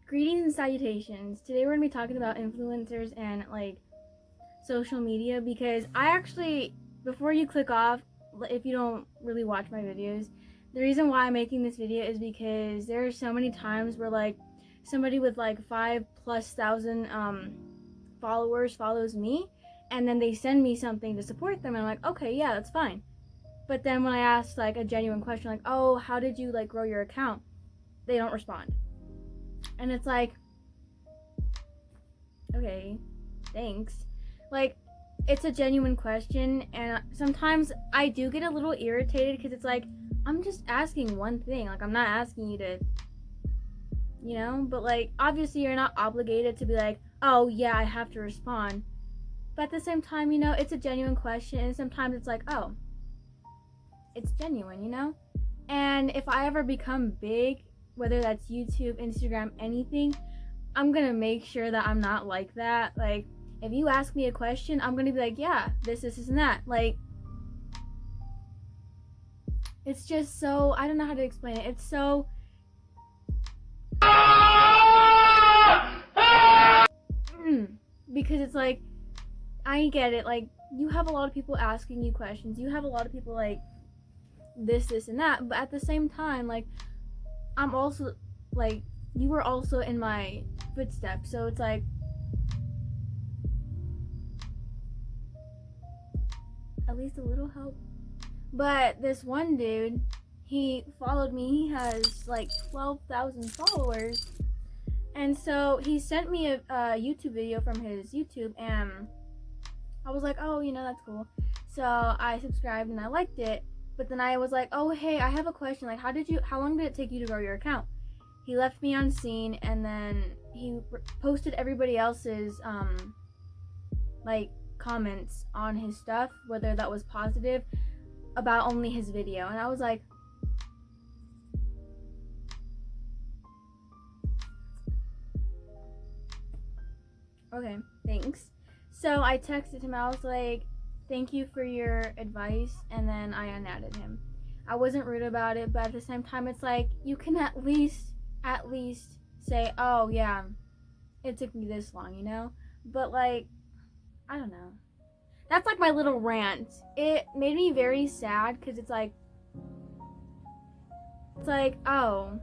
Greetings and salutations. Today we're going to be talking about influencers and like social media, because I actually, before you click off, if you don't really watch my videos, the reason why I'm making this video is because there are so many times where like somebody with like 5,000+ followers follows me, and then they send me something to support them, and I'm like, okay, yeah, that's fine. But then when I ask like a genuine question like, oh, how did you like grow your account, they don't respond. And it's like, okay, thanks. Like, it's a genuine question, and sometimes I do get a little irritated because it's like, I'm just asking one thing. Like, I'm not asking you to, but like, obviously you're not obligated to be like, oh yeah, I have to respond. But at the same time, it's a genuine question, and sometimes it's like, oh, it's genuine. And if I ever become big, whether that's YouTube, Instagram, anything, I'm gonna make sure that I'm not like that. Like, if you ask me a question, I'm gonna be like, yeah, this, and that. Like, it's just so, I don't know how to explain it. It's so, because it's like, I get it. Like, you have a lot of people asking you questions. You have a lot of people like this, and that. But at the same time, like, I'm also, like, you were also in my footsteps, so it's like, at least a little help. But this one dude, he followed me. He has like 12,000 followers, and so he sent me a YouTube video from his YouTube, and I was like, oh, that's cool. So I subscribed and I liked it. But then I was like, oh, hey, I have a question. Like, how long did it take you to grow your account? He left me on scene, and then he posted everybody else's, like, comments on his stuff, whether that was positive, about only his video. And I was like, okay, thanks. So I texted him. I was like, thank you for your advice, and then I unadded him. I wasn't rude about it, but at the same time, it's like, you can at least say, oh yeah, it took me this long, But like, I don't know. That's like my little rant. It made me very sad because it's like, oh,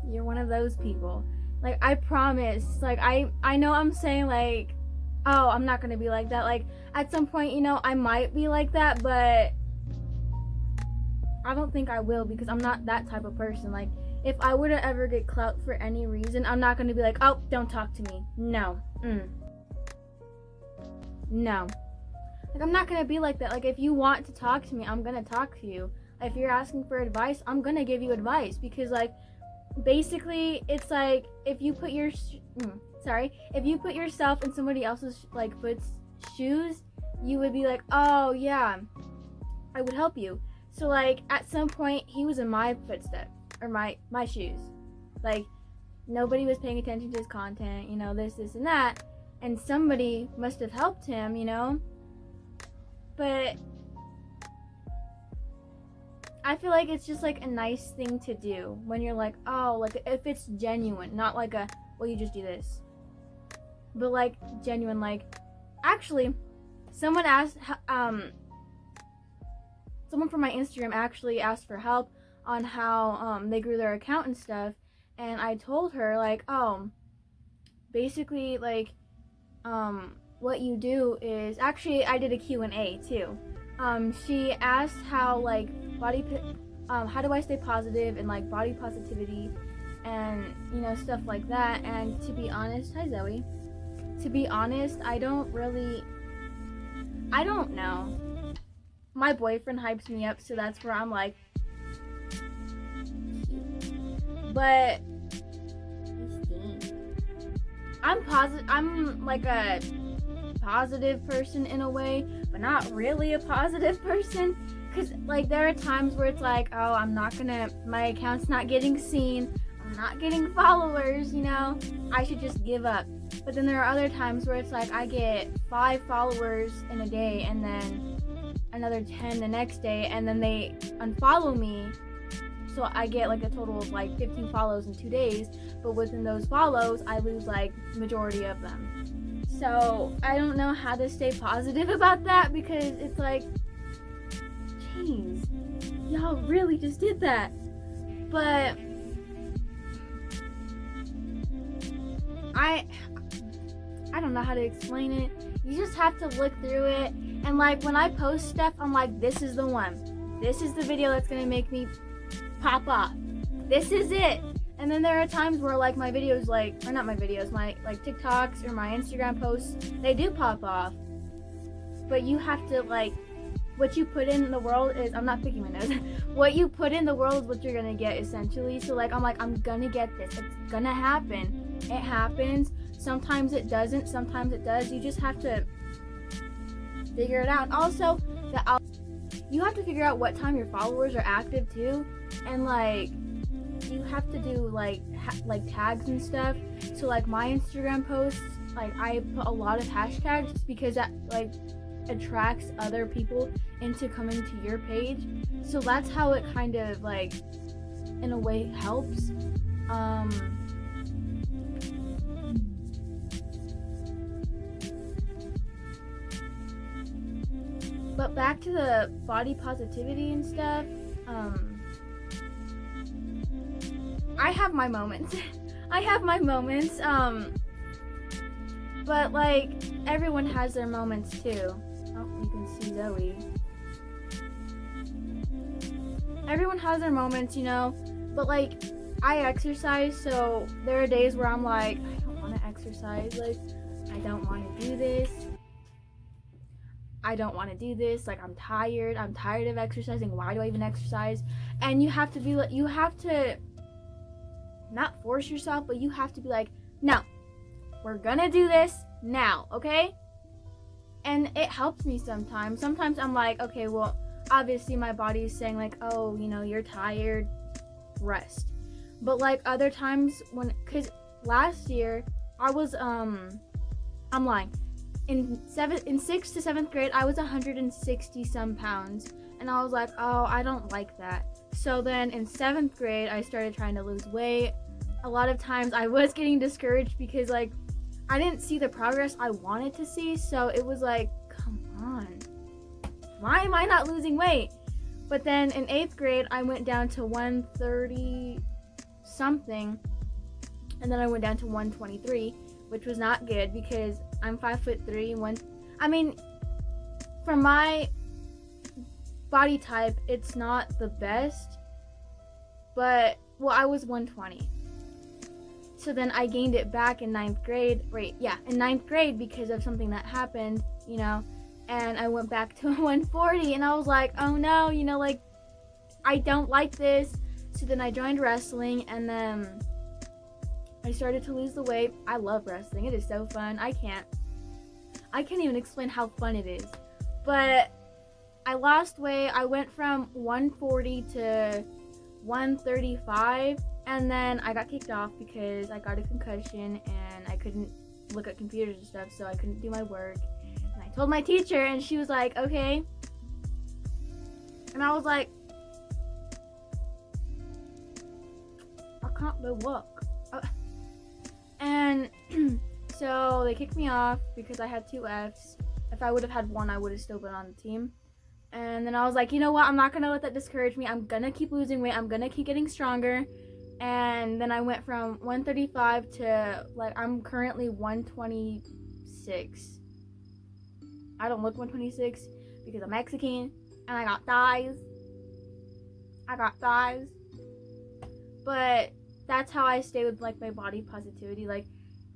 you're one of those people. Like, I promise. Like, I know I'm saying like, oh, I'm not gonna be like that. Like, at some point, I might be like that, but I don't think I will, because I'm not that type of person. Like, if I were to ever get clout for any reason, I'm not gonna be like, oh, don't talk to me. No. No. Like, I'm not gonna be like that. Like, if you want to talk to me, I'm gonna talk to you. If you're asking for advice, I'm gonna give you advice, because like, basically, it's like, if you put yourself in somebody else's like shoes, you would be like, oh yeah, I would help you. So like, at some point, he was in my footsteps, or my shoes. Like, nobody was paying attention to his content, this and that, and somebody must have helped him, but I feel like it's just like a nice thing to do when you're like, oh, like, if it's genuine, not like a, well, you just do this, but like genuine. Like, actually, someone from my Instagram actually asked for help on how they grew their account and stuff, and I told her like, oh, basically, like, what you do is, actually, I did a Q&A too. She asked how like how do I stay positive and like body positivity and stuff like that. And to be honest, hi Zoe. To be honest, I don't know. My boyfriend hypes me up, so that's where I'm like, but I'm like a positive person in a way, but not really a positive person, because like, there are times where it's like, oh, my account's not getting seen, I'm not getting followers, I should just give up. But then there are other times where it's like, I get 5 followers in a day, and then another 10 the next day, and then they unfollow me. So I get like a total of like 15 follows in 2 days, but within those follows, I lose like majority of them. So I don't know how to stay positive about that, because it's like, jeez, y'all really just did that. But I don't know how to explain it. You just have to look through it, and like when I post stuff, I'm like, this is the one. This is the video that's gonna make me pop off. This is it. And then there are times where like my videos, like, or not my videos, my like TikToks or my Instagram posts, they do pop off. But you have to like, what you put in the world is, I'm not picking my nose. What you put in the world is what you're gonna get, essentially. So like, I'm gonna get this. It's gonna happen. It happens. Sometimes it doesn't. Sometimes it does. You just have to figure it out. Also, you have to figure out what time your followers are active too, and like, you have to do like tags and stuff. So like my Instagram posts, like I put a lot of hashtags just because that like attracts other people into coming to your page. So that's how it kind of like in a way helps. But back to the body positivity and stuff, I have my moments. I have my moments, but like everyone has their moments too. Oh, you can see Zoe. Everyone has their moments, you know, but like I exercise, so there are days where I'm like, I don't want to exercise, like I don't want to do this. I don't want to do this, like I'm tired of exercising, why do I even exercise? And you have to be like, you have to not force yourself, but you have to be like, no, we're gonna do this now, okay? And it helps me sometimes. Sometimes I'm like, okay, well, obviously my body is saying like, oh, you know, you're tired, rest. But like other times cause last year I was, I'm lying. In 6th to 7th grade, I was 160 some pounds, and I was like, oh, I don't like that. So then in 7th grade, I started trying to lose weight. A lot of times I was getting discouraged because like I didn't see the progress I wanted to see, so it was like, come on, why am I not losing weight? But then in 8th grade, I went down to 130 something, and then I went down to 123, which was not good because I'm 5'3". I mean, for my body type, it's not the best, but well, I was 120. So then I gained it back in 9th grade. In 9th grade because of something that happened, you know, and I went back to 140, and I was like, oh no, you know, like I don't like this. So then I joined wrestling, and then I started to lose the weight. I love wrestling. It is so fun. I can't even explain how fun it is. But I lost weight. I went from 140 to 135, and then I got kicked off because I got a concussion and I couldn't look at computers and stuff, so I couldn't do my work. And I told my teacher, and she was like, okay. And I was like, I can't do work. And so they kicked me off because I had 2 Fs. If I would have had 1, I would have still been on the team. And then I was like, you know what? I'm not going to let that discourage me. I'm going to keep losing weight. I'm going to keep getting stronger. And then I went from 135 to, like, I'm currently 126. I don't look 126 because I'm Mexican and I got thighs. But that's how I stay with, like, my body positivity. Like,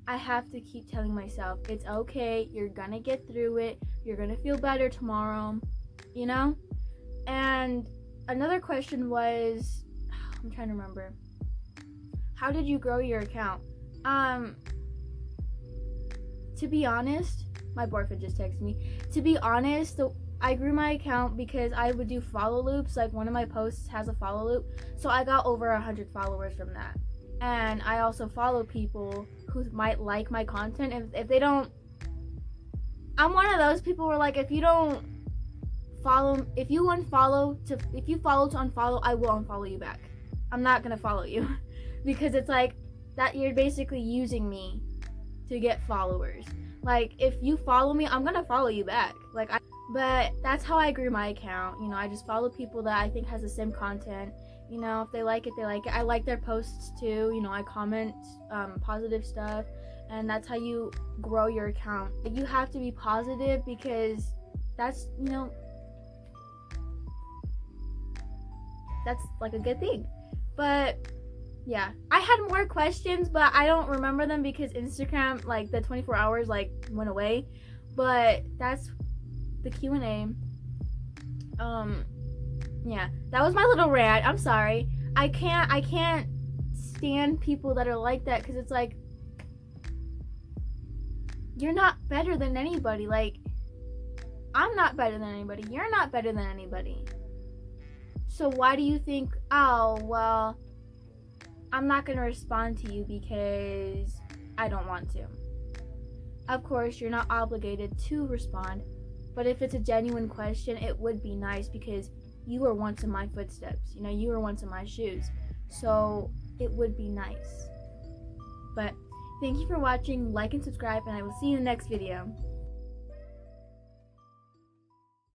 I have to keep telling myself, it's okay, you're gonna get through it, you're gonna feel better tomorrow, you know? And another question was, I'm trying to remember, how did you grow your account? To be honest, my boyfriend just texted me. To be honest, I grew my account because I would do follow loops. Like, one of my posts has a follow loop, so I got over 100 followers from that. And I also follow people who might like my content. If they don't, I'm one of those people where, like, if you don't follow, if you follow to unfollow, I will unfollow you back. I'm not gonna follow you because it's like that you're basically using me to get followers. Like if you follow me, I'm gonna follow you back. But that's how I grew my account. You know, I just follow people that I think has the same content. You know, if they like it, they like it. I like their posts too. You know, I comment positive stuff, and that's how you grow your account. You have to be positive because that's, you know, that's like a good thing. But yeah, I had more questions, but I don't remember them because Instagram, like the 24 hours, like went away. But that's the Q&A. Yeah, that was my little rant. I'm sorry. I can't stand people that are like that because it's like, you're not better than anybody. Like, I'm not better than anybody. You're not better than anybody. So why do you think, oh, well, I'm not going to respond to you because I don't want to? Of course, you're not obligated to respond, but if it's a genuine question, it would be nice because you were once in my footsteps. You know, you were once in my shoes. So it would be nice. But thank you for watching. Like and subscribe, and I will see you in the next video.